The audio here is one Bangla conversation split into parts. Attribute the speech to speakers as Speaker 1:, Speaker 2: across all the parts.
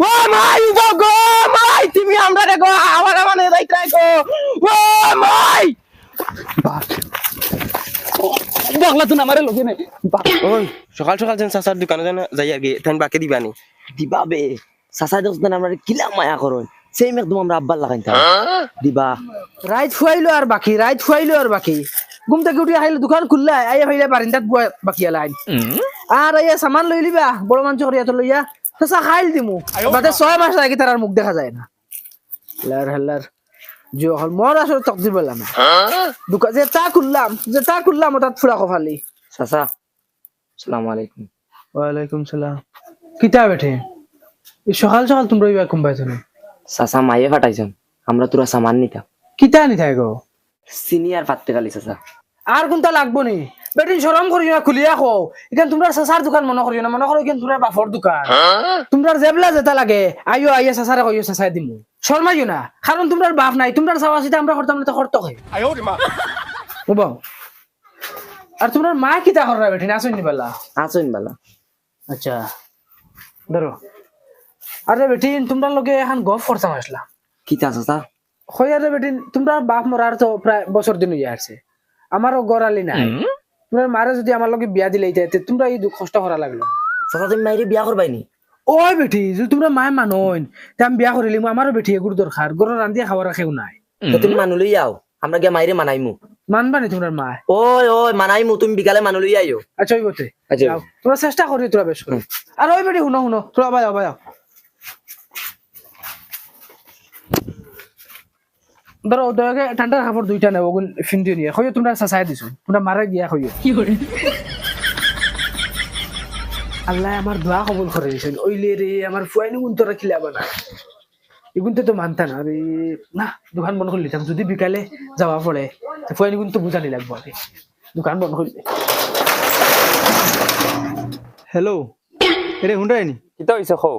Speaker 1: ও মাই গো গো মাই তুমি আমরা রে গো আমার মানে যাইতাই গো ও মাই বাগলা তুই আমারে লগে নাই
Speaker 2: ওই সকাল সকাল যেন চাচার দোকানে যেন যাই আগে তাই বাকি দিবানি
Speaker 3: দিবা বে চাচা দোকান আমরা কিলা মায়া করন সেম একদম আমরা আব্বার লাগাইতা দিবা
Speaker 1: রাইত ফুয়াইলো আর বাকি রাইত ফুয়াইলো আর বাকি ঘুম থেকে উঠে আইলো দোকান খুললা আইয়া ভাইলা বারিন্দাত বাকি আলাইন আর আইয়া সামান লই লিবা বড় মাংস করিয়া তো লইয়া চাচা খাইল দিমু বাদে 6 মাস আগে তার মুখ দেখা যায় না লার হাল্লার যে হল মোর আসলে তকদির বললাম দোকান যে তা খুললাম তাত ফুরা কফালি
Speaker 3: চাচা আসসালামু আলাইকুম
Speaker 1: ওয়ালাইকুম সালাম কিতা বেঠে এই সকাল সকাল তোমরা ইবা কম পাইছো না
Speaker 3: চাচা মাইয়ে ফাটাইছেন আমরা তোরা সামান নিতাম
Speaker 1: কিতা নি থাই গো
Speaker 3: সিনিয়র পাত্তে গালি চাচা
Speaker 1: আর কোনটা লাগবো নি বেটিন শরম করিও না খুলিয়া খো এখান তোমরা চাচার দোকান মনে করিও না মনে করো এখান তোমরা বাপর দোকান তোমরা জেবলা যেটা লাগে আইও আইয়া চাচারে কইও চাচাই দিমু শর্মাইও না কারণ তোমরার বাপ নাই তোমরা চাওয়া সিটা আমরা করতাম না তো করতে হয় বুঝো আর তোমরা মা কিতা কররা বেটিন আসুন নি বেলা
Speaker 3: আসুন বালা
Speaker 1: আচ্ছা ধরো আরে বেটিন তোমরা লগে এখন গপ করতাম আসলাম
Speaker 3: কিতা চাচা
Speaker 1: হইয়ারে বেটিন তোমরা বাপ মরার তো প্রায় বছর দিন হইয়া আসছে আমারও গড়ালি নাই তোমার মারে যদি আমার লগে বিয়া দিলে তোমরা এই কষ্ট করা লাগলো
Speaker 3: চাচা তুমি মাইরে বিয়া করবাইনি
Speaker 1: ওই বেটি যদি তোমরা মায় মানইন তে আমি বিয়া করিলি আমারও বেটি এগুলো দরকার গরু রান্ধিয়া খাবার রাখেও নাই
Speaker 3: তো তুমি মানু লই আও আমরা গিয়া মাইরে মানাইমু
Speaker 1: মানবা নি তোমার মা
Speaker 3: ওই ওই মানাইমু তুমি বিকালে মানু লই আইও
Speaker 1: আচ্ছা ওই বটে
Speaker 3: আচ্ছা।
Speaker 1: যাও, তোমরা চেষ্টা করি তোরা বেশ করে আর ওই বেটি শুনো শুনো তোরা বাজাও বাজাও ধরো দয়াকে ঠান্ডার কাপড় দুইটা নেব ওগুন ফিন্দিও নিয়ে হইও তোমরা চাচাই দিছো তোমরা মারা গিয়া হইও কি করে আল্লাহ আমার দোয়া কবুল করে দিয়েছেন ওইলে রে আমার ফুয়াইনি গুণ তোরা খিলাবা না এগুনতে তো মানতা না রে না দোকান বন্ধ করে নিতাম যদি বিকালে যাওয়া পড়ে ফুয়াইনি গুণ তো বুঝানি লাগবো আরে দোকান বন্ধ করে
Speaker 4: হ্যালো এরে হুন্ডাইনি
Speaker 5: কিতা হইছে খো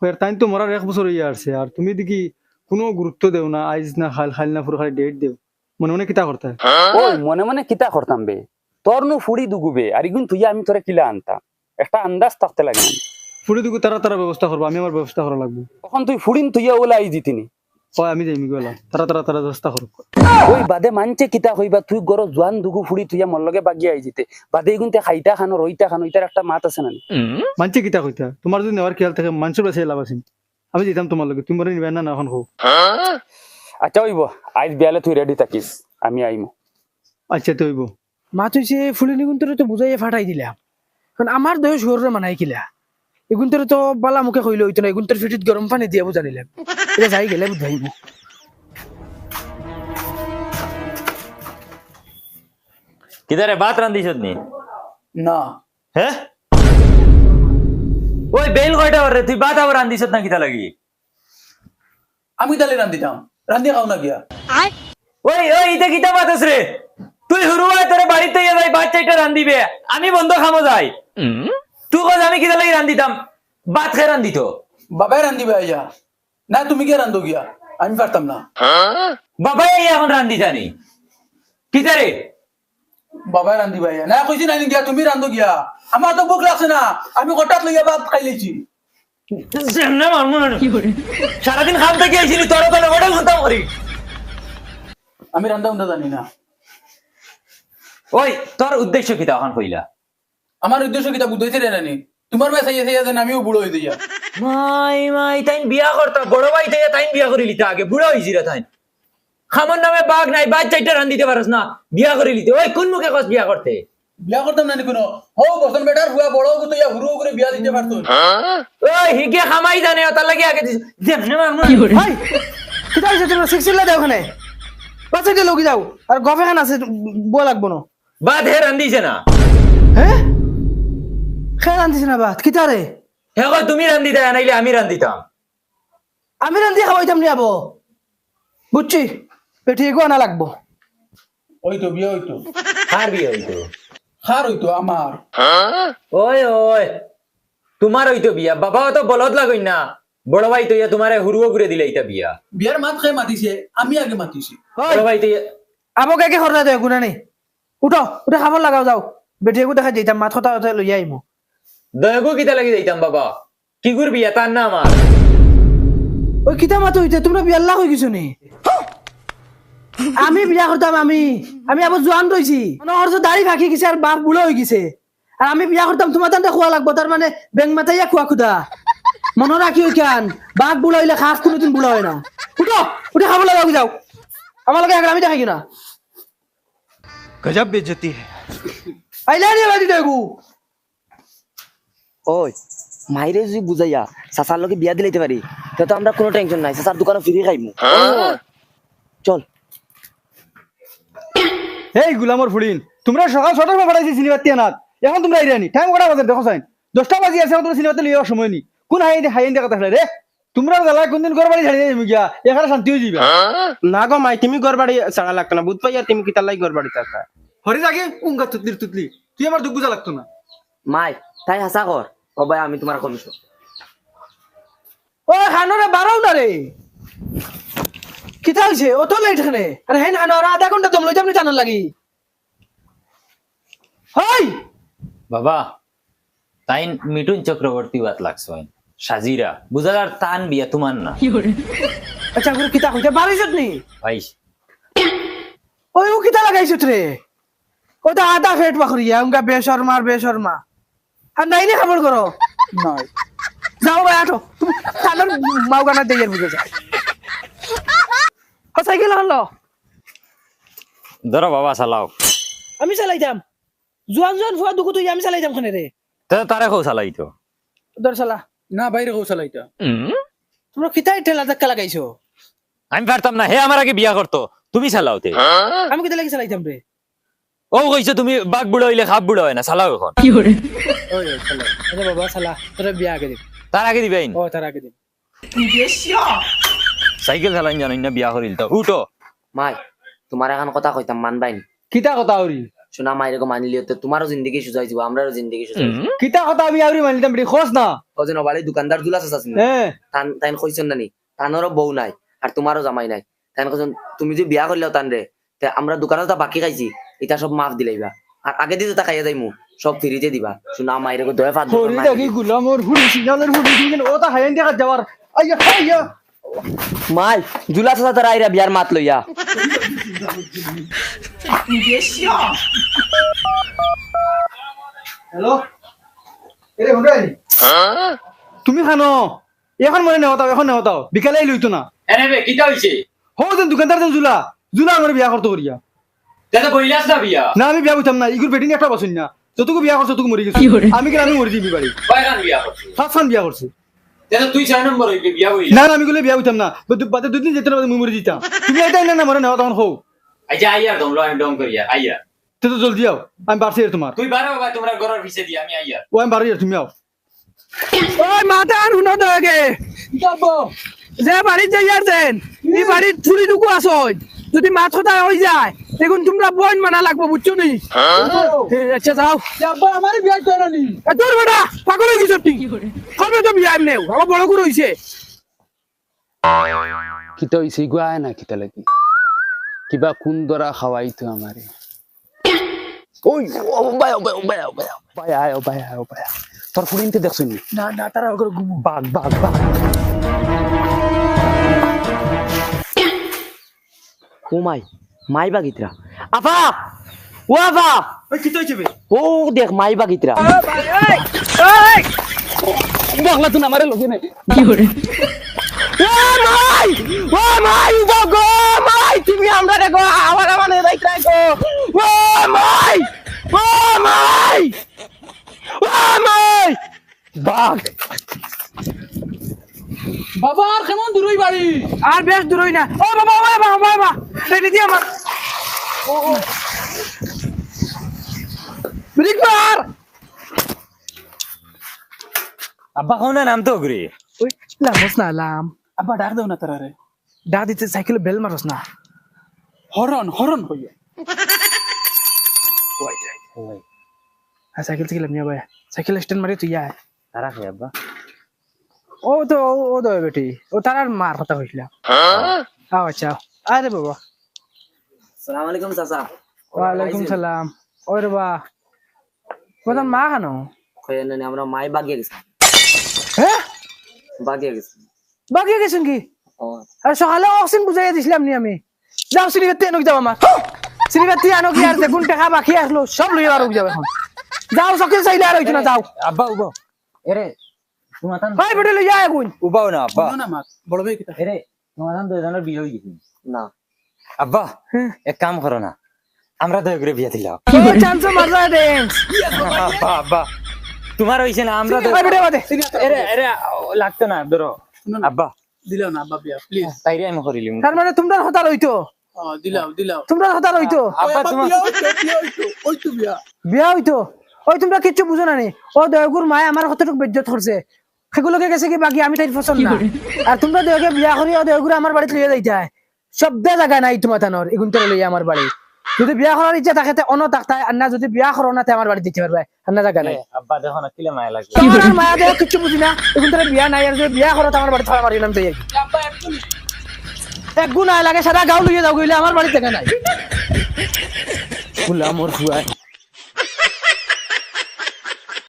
Speaker 4: ওর টাইম তো মরার 1 বছর হইয়া আসছে আর তুমি দেখি কোনো গুরুত্ব দেও না আইজ না খাল না পুরো খালি ডেট দেও মনে মনে কিতা করতে
Speaker 5: ওই মনে মনে কিতা করতাম বে তোর নু ফুড়ি দুগুবে আর ইগুন তুই আমি তোরে কিলা আনতাম একটা আন্দাজ থাকতে লাগে না
Speaker 4: ফুড়ি দুগু তারা তারা ব্যবস্থা করবো আমি আমার ব্যবস্থা করা লাগবো
Speaker 5: তখন তুই ফুড়িন তুই ওলাই দিতিনি
Speaker 4: হয় আমি যাইমি গেলাম তারা তারা তারা ব্যবস্থা করব
Speaker 5: ওই বাদে মানছে কিতা হইবা তুই গর জোয়ান দুগু ফুড়ি তুই মর লগে বাগি আই জিতে বাদে ইগুনতে খাইতা খানো রইতা খানো ইতার একটা মাত আছে না
Speaker 4: মানছে কিতা কইতা তোমার যদি নেওয়ার খেয়াল থাকে মানুষের কাছে লাভ আছে আমি যেতাম তোমার লগে তুমি মরে নিবে না এখন হোক
Speaker 5: আচ্ছা হইব আজ বিয়ালে তুই রেডি থাকিস আমি আইমু
Speaker 4: আচ্ছা তো হইব
Speaker 1: মা তুই সে ফুলিনি গুণ তোরে তো বুঝাইয়া ফাটাই দিলাম কারণ আমার দেহ শরীরে মানাই কিলা এগুন তোরে তো বালা মুখে কইলে হইতো না এগুন তোর ফিটিত গরম পানি দিয়া বুঝা নিলাম এটা যাই গেলে বুঝাইব
Speaker 6: কিদারে ভাত রান্ধিছত নি
Speaker 1: না
Speaker 6: হ্যাঁ ওই বেল কয়টা রে তুই ভাত আবার রান্ধিছত না কিতা লাগি
Speaker 7: আমি তাহলে রান্ধিতাম রান্ধি খাও না গিয়া
Speaker 6: ওই ওই ইটা কিতা ভাত আছে রে তুই হুরুয়ায় তোরে বাড়িতে গিয়ে যাই ভাত চাইটা রান্ধিবে আমি বন্ধ খামো যাই তুই কস আমি কিতা লাগি রান্ধিতাম ভাত খাই রান্ধিত
Speaker 7: বাবাই রান্ধিবে আইয়া না তুমি কে রান্ধো গিয়া আমি পারতাম না
Speaker 6: বাবাই এখন রান্ধি জানি কিতা রে
Speaker 7: বাবাই রান্ধিবে আইয়া না কইছি না গিয়া তুমি রান্ধো গিয়া আমার তো ভোক লাগছে না আমি হঠাৎ লইয়া ভাত খাই লেছি
Speaker 6: সারাদিন খাম থেকে আইছিলি তোর তো ওটা ঘন্টা করি
Speaker 7: আমি রান্ধা উন্ধা জানি না
Speaker 6: ওই তোর উদ্দেশ্য কিতা এখন কইলা
Speaker 7: আমার উদ্দেশ্য কিতা বুঝাইছে রে নানি তোমার ভাই চাইয়া চাইয়া যেন আমিও বুড়ো হয়ে দিয়া
Speaker 6: মাই মাই তাই বিয়া করতা বড় ভাই থেকে তাই বিয়া করে লিতা আগে বুড়া হইছি রে তাই খামর নামে বাঘ নাই বাদ চাইটা রান্ধিতে পারস না বিয়া করে লিতে ওই কোন মুখে কস বিয়া করতে
Speaker 7: বিয়া করতাম না কোনো হো বসন বেটার হুয়া বড় হো তো ইয়া হুরু করে বিয়া দিতে পারতো
Speaker 6: ওই হিগে খামাই জানে তার লাগি আগে যেমনে
Speaker 1: হাই কিতা হইছে তোমরা সিক্সিলা দাও ওখানে বাচ্চাকে লগি যাও আর গফে খান আছে বল লাগবো না
Speaker 6: বাদ হে রান্ধিছে না
Speaker 1: হ্যাঁ খেয়ে রান্ধিস না বাত কিতা রে
Speaker 6: হে কই তুমি রান্ধিতে নাইলে আমি রান্ধিতাম
Speaker 1: আমি রান্ধি খাওয়াইতাম নি আবো বুঝছি পেটি এগো আনা লাগবো
Speaker 7: ওই তো বিয়া হইতো
Speaker 6: কার বিয়ে হইতো
Speaker 7: খার হইতো আমার
Speaker 6: ওই ওই তোমার হইতো বিয়া বাবাও তো বলদ লাগই না বড় ভাই তো ইয়া তোমারে হুরুও করে দিলে ইতা বিয়া
Speaker 7: বিয়ার মাত খাই মাতিছে আমি আগে মাতিছি
Speaker 6: বড় ভাই তো
Speaker 1: আবো কে খরনা দেয় গুনা নেই উঠো উঠে খাবার লাগাও যাও বেটি এগো দেখা যাইতাম মাথা লইয়া আইমো
Speaker 6: দয়াগো কিতা লাগি যাইতাম বাবা কি করবি তার না আমার
Speaker 1: ওই কিতা মাতো হইতে তোমরা বিয়াল্লা হয়ে গেছো নি আমি বিয়া করতাম আমি আবার জোয়ান রইছি মনোহর তো দাড়ি ফাঁকি গেছে আর বাপ বুড়ো হয়ে গেছে আর আমি বিয়া করতাম তোমার তান্তে খোয়া লাগবো তার মানে বেং মাথাইয়া খোয়া খুদা মনে রাখি ওই কেন বাঘ বুড়ো হইলে খাস কোনোদিন বুড়ো হয় না উঠো উঠে খাবো লাগাও যাও আমার লাগে আমি দেখাই কিনা
Speaker 4: গজব বেজ্জতি হে
Speaker 1: আইলে নি বাড়ি দেখু
Speaker 3: ওই মাইরে যদি বুঝাইয়া চাচার লগে বিয়া দিলাইতে পারি তো আমরা কোনো টেনশন নাই চাচার দোকানে ফিরে খাইমু চল
Speaker 4: এই গুলামর ফুড়িন তোমরা সকাল 6টার সময় পাঠাইছি সিনেমাতে আনাত এখন তোমরা আইরানি টাইম কটা বাজে দেখো সাইন 10টা বাজি আছে তোমরা সিনেমাতে লিয়ার সময় নি কোন হাইন দেখা থাকলে রে তোমরা জ্বালা কোনদিন ঘর বাড়ি ছাড়ি যাইমু গিয়া এখানে শান্তি হয়ে যাবে
Speaker 2: না গো মাই তুমি ঘর বাড়ি চাঙা লাগতো না বুধ পাই আর তুমি কিতার লাই ঘর বাড়ি থাকা
Speaker 4: হরি জাগে উঙ্গা তুতলি তুই আমার দুঃখ বুঝা লাগতো না
Speaker 3: মাই তাই হাসা কর ও ভাই আমি তোমার কমিছো
Speaker 1: ও খানোরে বাড়াও না রে কিতা হইছে ও তো লেট এখানে আরে হেন খানোরা আধা ঘন্টা দম লইতে আপনি জানার লাগি হাই
Speaker 6: বাবা তাই মিঠুন চক্রবর্তী বাত লাগছো সাজিরা বুঝার তান বিয়া তোমার না
Speaker 1: আচ্ছা গুরু কিতা হইতে বাড়াইছত নি
Speaker 6: ভাই
Speaker 1: ওই ও কিতা লাগাইছত রে ও তো আধা ফেট পাখরিয়া উনকা বেশর্মা আর নাই নে খবর করো
Speaker 7: নাই
Speaker 1: যাও ভাই আটো খানোর মাও গানা দিয়ে বুঝে যা ও সাইকেল আনলো
Speaker 6: ধরো বাবা চালাও
Speaker 1: আমি চালাইতাম জোয়ান ফুয়া দুকু তুই আমি চালাইতাম খানে রে
Speaker 6: তারে কৌ চালাই তো
Speaker 1: দর চালা
Speaker 7: না বাইরে কৌশল এটা
Speaker 1: তোমরা কিতাই ঠেলা ধাক্কা লাগাইছো
Speaker 6: আমি পারতাম না হে আমার আগে বিয়া করতো তুমি চালাওতে
Speaker 1: আমি কিতা লাগি চালাইতাম রে
Speaker 6: ও কইছো তুমি বাঘ বুড়ো হইলে খাপ বুড়ো হয় না চালাও এখন
Speaker 1: ওই চালা আরে বাবা চালা তোরা বিয়া আগে দিন
Speaker 6: তার আগে দিবেন
Speaker 1: ও তার আগে দিন
Speaker 6: সাইকেল চালাইন জানো না বিয়া করিল তো উঠো
Speaker 3: মাই তোমার এখন কথা কইতাম মানবাই নি
Speaker 4: কিতা কথা হরি
Speaker 3: শোনা মাইরে কো মানিলি তো তোমারও জিন্দগি সুজাই দিব আমরারও জিন্দগি সুজাই দিব
Speaker 4: কিতা কথা আমি আউরি মানিতাম রে খোঁজ না
Speaker 3: ও যেন বাড়ি দোকানদার দুলাস আছে না
Speaker 4: হ্যাঁ
Speaker 3: তাইন কইছেন না নি তানোরও বউ নাই আর তোমারও জামাই নাই তাইন কইছেন তুমি যে বিয়া করলেও তান রে তে আমরা দোকানে তা বাকি খাইছি এটা সব মাফ দিলাইবা আর আগে দিতে তা খাইয়া যাইমু সব ফ্রিতে দিবা শোনা মাইরে কো দয়া ফাদ
Speaker 4: হরি দেখি গুলামর ফুড়ি সিগনালের ফুড়ি দিন ও তা হাইন দেখা যাওয়ার আইয়া
Speaker 3: মাই দুলাস আছে তার আইরা বিয়ার মাত লইয়া
Speaker 4: হ্যালো এরে হুডাই তুমি খানো এখন মনে নেওয়াতাও এখন নেওয়াতাও বিকালে লইতো না
Speaker 6: এনে বে কিটা হইছে
Speaker 4: হো যেন দোকানদার যেন জুলা আমার বিয়া করতে করিয়া
Speaker 6: দাদা কইলাস না বিয়া
Speaker 4: না আমি বিয়া করতাম না ইগুর বেটিং একটা বসুন না যতটুকু বিয়া করছো ততটুকু মরে গেছে আমি কেন আমি মরে দিবি বাড়ি
Speaker 6: কয়খান বিয়া করছিস
Speaker 4: সাতখান বিয়া করছে
Speaker 6: দাদা তুই 6 নম্বর হইবে বিয়া হইল
Speaker 4: না না আমি গুলো বিয়া হইতাম না বাদে দুদিন যেতে না বাদে মুই মরে দিতাম তুমি এটাই না মরে নেওয়া তখন হো
Speaker 6: আচ্ছা আইয়া তোমরা আমি ডং করিয়া আইয়া
Speaker 4: তো জলদি আও আমি পারছি তোমার
Speaker 6: তুই বারো বাবা তোমরা ঘরের পিছে দিয়া আমি আইয়া
Speaker 4: ও আমি পারি তুমি আও
Speaker 1: ওই মাথা আর হুনো তো আগে
Speaker 7: যাবো
Speaker 1: যে বাড়ির যাইয়াছেন এই বাড়ির চুরি ঢুকু আসো যদি মাথা হয়ে যায় দেখুন তোমরা বোন মানা লাগবো বুঝছো নি আচ্ছা যাও
Speaker 7: যাবো আমার বিয়া করে নি
Speaker 1: তোর বেটা পাগল হয়ে গেছো তুই করবে তো বিয়া এমনি আমার বড় করে হইছে
Speaker 5: কিতা হইছে গুয়া না কিতা লাগি কিবা কোন দরা খাওয়াইতো আমারে ওই বায়া তোর ফুরিনতে দেখছুন
Speaker 1: না না তারা ওকে ঘুমো
Speaker 5: বাঘ
Speaker 3: ও মাই বাগিত্রা আপা ও আপা
Speaker 4: ওই কি তৈছে বে
Speaker 3: ও দেখ মাই বাগিত্রা
Speaker 5: দেখলা তুই আমারে লগে নাই
Speaker 1: তুমি আমরা দেখো আমার মানে রাইতাই গো ও মাই
Speaker 5: বাঘ
Speaker 7: বাবা আর কেমন দূরই বাড়ি
Speaker 1: আর বেশ দূরই না ও বাবা রেডি দি আমার ব্রেক মার
Speaker 6: আব্বা কোন নাম তো ঘুরে
Speaker 1: ওই লামস না লাম
Speaker 7: আব্বা ডাক দেও না তারা রে
Speaker 1: ডা দিতে সাইকেল বেল মারস না
Speaker 7: হরন কইয়া
Speaker 1: সাইকেল থেকে লামিয়া ভাই সাইকেল স্ট্যান্ড মারি তুই আয়
Speaker 3: তারা খাই আব্বা
Speaker 1: ও তো ও দয় বেটি ও তার আর মার কথা হইছিলাম আচ্ছা আরে বাবা
Speaker 3: আসসালামু আলাইকুম চাচা
Speaker 1: ওয়ালাইকুম সালাম ওই রে বা বদান মা খানো
Speaker 3: কইয়া নেন আমরা মাই বাগিয়ে গেছি
Speaker 1: হ্যাঁ
Speaker 3: বাগিয়ে গেছি
Speaker 1: বাকি গেছেন কি আর সকালে অক্সিজেন বুঝাইয়া দিছিলাম নি আমি যাও সিলিবাতি আনো যাও আমার সিলিবাতি আনো কি আর দেখুন টাকা বাকি আসলো সব লইয়া আর যাও এখন যাও সকে চাইলে আর হইতো না যাও
Speaker 6: আব্বা উবা এরে তোমার
Speaker 1: ভাই বেটে লইয়া এখন
Speaker 6: উবাও না আব্বা
Speaker 7: না মাত বড় ভাই কিতা
Speaker 6: এরে তোমার দুজনের বিয়ে হয়ে গেছে
Speaker 3: না
Speaker 6: আব্বা এক কাম করো না আমরা দয়া করে বিয়া দিলাম
Speaker 1: চান্স মারলা ড্যান্স
Speaker 6: আব্বা আব্বা তোমার হইছে না আমরা
Speaker 1: ভাই বেটে বাদে
Speaker 6: এরে এরে লাগতো না ধরো আব্বা
Speaker 7: দিলাও না আব্বা বিয়া প্লিজ
Speaker 6: তাইরে আমি করিলিম
Speaker 1: তার মানে তোমরা হতা রইতো
Speaker 7: দিলাও
Speaker 1: তোমরা হতা রইতো
Speaker 6: আব্বা তোমার
Speaker 7: ওই তো বিয়া
Speaker 1: বিয়া হইতো ওই তোমরা কিচ্ছু বুঝো না নি ও দেয়গুর মায় আমার কতটুকু বেজ্জত করছে সেগুলোকে গেছে কি বাকি আমি তাই পছন্দ না আর তোমরা দেহকে বিয়া করি ও দেহগুলো আমার বাড়িতে লইয়া যাইতা শব্দ জায়গা নাই তোমার তানোর এগুনতে লইয়া আমার বাড়ি যদি বিয়া করার ইচ্ছা থাকে তে অন্য থাকতে আর না যদি বিয়া করো না তে আমার বাড়ি দিতে পারবে আর না জায়গা নাই
Speaker 6: আব্বা দেখো না কিলে মায়া লাগে
Speaker 1: আমার মায়া দেহ কিচ্ছু বুঝি না এগুনতে বিয়া নাই আর যদি বিয়া করো তো আমার বাড়ি থাকা মারি নাম তাই এক গুণ লাগে সারা গাঁও লইয়া যাও গইলে আমার বাড়ি জায়গা নাই ফুলা মোর ফুয়ায়